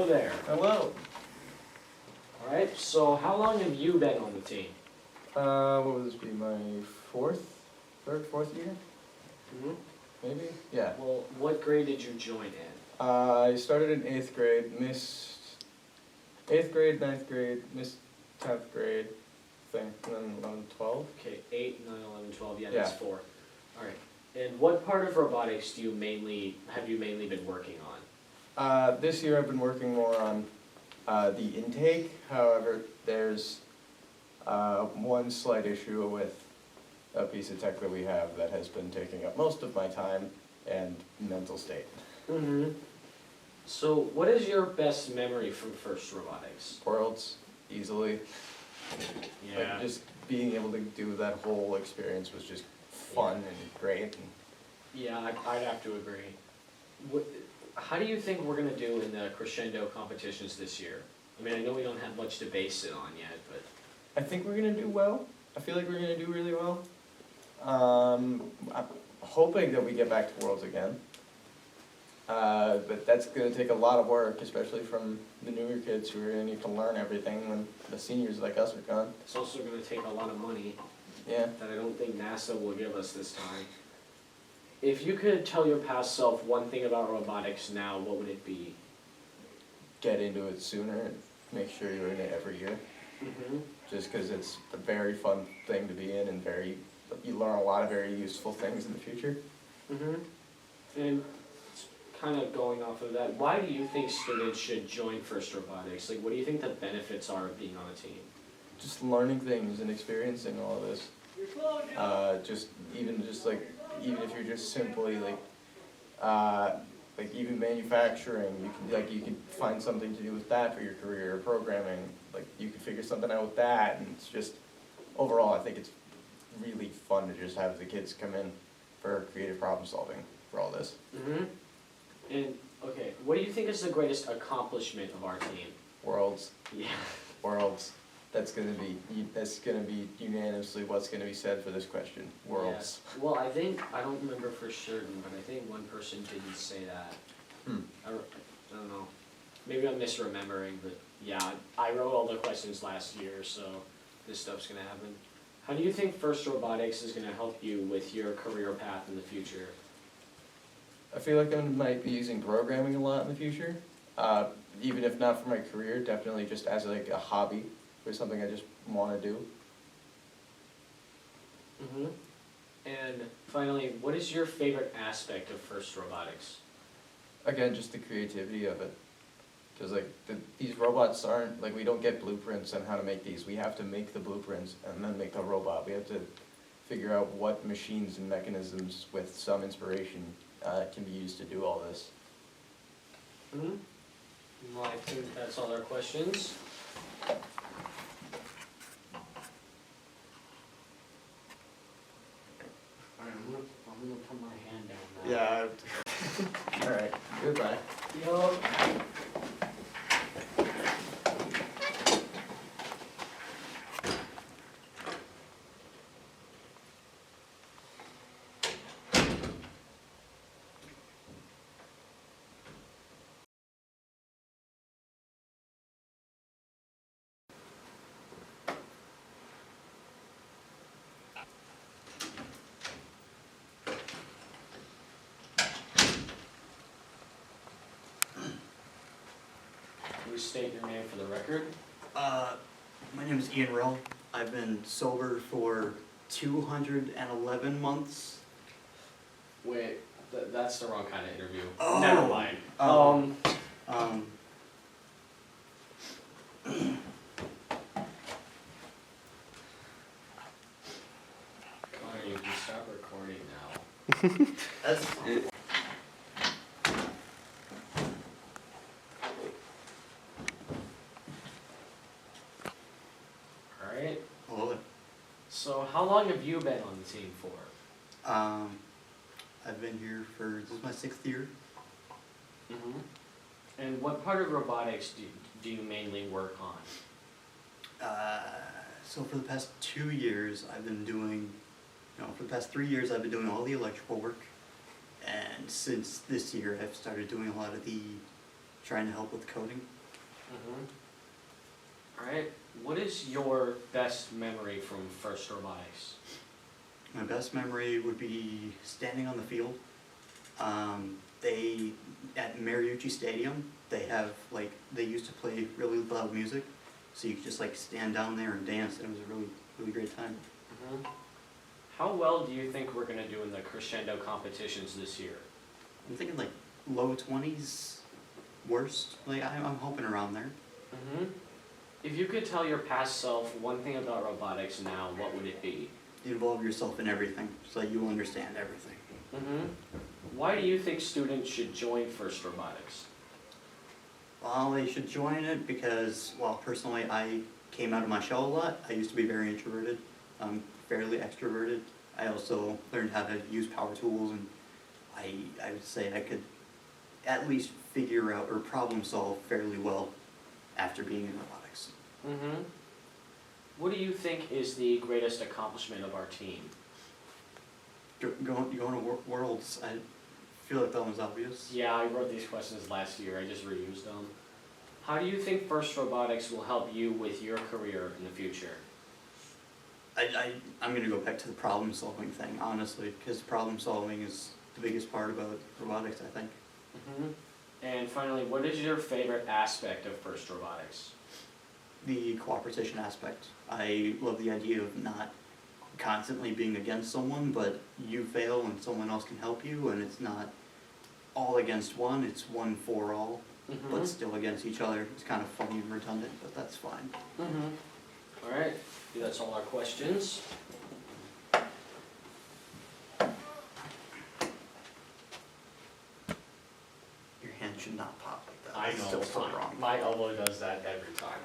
Hello there. Hello. Alright, so how long have you been on the team? What would this be, my fourth year? Mm-hmm. Maybe? Yeah. Well, what grade did you join in? I started in 8th grade, missed 8th grade, 9th grade, missed 10th grade, and then 11, 12. Okay, 8, 9, 11, 12, yeah, Yeah. that's 4. Alright, and what part of robotics have you mainly been working on? This year I've been working more on the intake, however, there's one slight issue with a piece of tech that we have that has been taking up most of my time and mental state. Mm-hmm. So, what is your best memory from FIRST Robotics? Worlds, easily. Yeah. Like just being able to do that whole experience was just fun and great. Yeah, I'd have to agree. How do you think we're going to do in the crescendo competitions this year? I mean, I know we don't have much to base it on yet, but... I think we're going to do well. I feel like we're going to do really well. I'm hoping that we get back to Worlds again. But that's going to take a lot of work, especially from the newer kids who are going to need to learn everything when the seniors like us are gone. It's also going to take a lot of money. Yeah. That I don't think NASA will give us this time. If you could tell your past self one thing about robotics now, what would it be? Get into it sooner and make sure you're in it every year. Mm-hmm. Just because it's a very fun thing to be in and you learn a lot of very useful things in the future. Mm-hmm. And kind of going off of that, why do you think students should join FIRST Robotics? Like, what do you think the benefits are of being on a team? Just learning things and experiencing all of this. Even if you're just simply like even manufacturing, you can find something to do with that for your career, or programming, like you can figure something out with that, and it's just, overall I think it's really fun to just have the kids come in for creative problem solving for all this. Mm-hmm. And, okay, what do you think is the greatest accomplishment of our team? Worlds. Yeah. Worlds. That's gonna be unanimously what's gonna be said for this question. Worlds. Yeah. Well, I don't remember for certain, but I think one person didn't say that. I don't know. Maybe I'm misremembering, but yeah, I wrote all the questions last year, so this stuff's gonna happen. How do you think FIRST Robotics is gonna help you with your career path in the future? I feel like I might be using programming a lot in the future. Even if not for my career, definitely just as like a hobby or something I just want to do. Mm-hmm. And finally, what is your favorite aspect of FIRST Robotics? Again, just the creativity of it. Because like these robots aren't, like we don't get blueprints on how to make these. We have to make the blueprints and then make the robot. We have to figure out what machines and mechanisms with some inspiration can be used to do all this. Mm-hmm. Well, I think that's all our questions. Alright, I'm gonna put my hand down now. Yeah. Alright, goodbye. Yo. Please state your name for the record. My name is Roell. I've been sober for 211 months. Wait, that's the wrong kind of interview. Oh. Never mind. Connor, you can stop recording now. That's Alright. well, So how long have you been on the team for? I've been here for, this is my 6th year. Mm-hmm. And what part of robotics do you mainly work on? So for the past 2 years, I've been doing, for the past 3 years, I've been doing all the electrical work. And since this year, I've started doing a lot of the trying to help with coding. Alright, what is your best memory from First Robotics? My best memory would be standing on the field. At Mariucci Stadium, they used to play really loud music, so you could just like stand down there and dance, and it was a really, really great time. How well do you think we're gonna do in the crescendo competitions this year? I'm thinking like low 20s, worst, like I'm hoping around there. If you could tell your past self one thing about robotics now, what would it be? Involve yourself in everything, so that you understand everything. Why do you think students should join First Robotics? Well, they should join it because, well, personally, I came out of my shell a lot. I used to be very introverted. I'm fairly extroverted. I also learned how to use power tools, and I would say I could at least figure out or problem solve fairly well after being in robotics. What do you think is the greatest accomplishment of our team? Going to Worlds, I feel like that one's obvious. Yeah, I wrote these questions last year, I just reused them. How do you think First Robotics will help you with your career in the future? I'm going to go back to the problem solving thing, honestly, because problem solving is the biggest part about robotics, I think. And finally, what is your favorite aspect of First Robotics? The cooperation aspect. I love the idea of not constantly being against someone, but you fail and someone else can help you, and it's not all against one, it's one for all, but still against each other. It's kind of funny and redundant, but that's fine. Alright, that's all our questions. Your hand should not pop like that. I It's know, still so fine. wrong. My elbow does that every time.